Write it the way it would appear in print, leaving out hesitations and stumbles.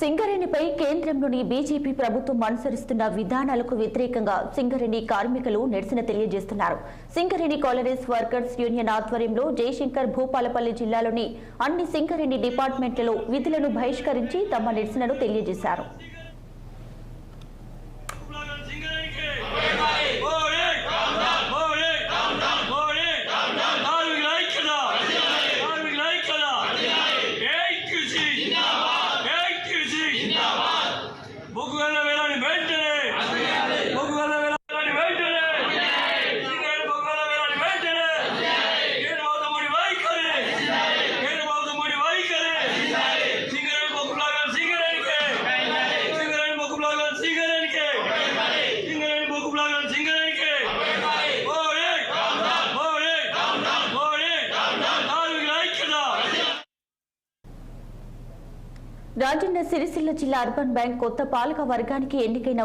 సింగరేణిపై కేంద్రంలోని బీజేపీ ప్రభుత్వం అనుసరిస్తున్న విధానాలకు వ్యతిరేకంగా సింగరేణి కార్మికులు నిరసన తెలియజేస్తున్నారు. సింగరేణి కాలరీస్ వర్కర్స్ యూనియన్ ఆధ్వర్యంలో జయశంకర్ భూపాలపల్లి జిల్లాలోని అన్ని సింగరేణి డిపార్ట్మెంట్లలో విధులను బహిష్కరించి తమ నిరసనను తెలియజేశారు. రాజన్న సిరిసిల్ల జిల్లా అర్బన్ బ్యాంక్ కొత్త పాలక వర్గానికి ఎన్నికైన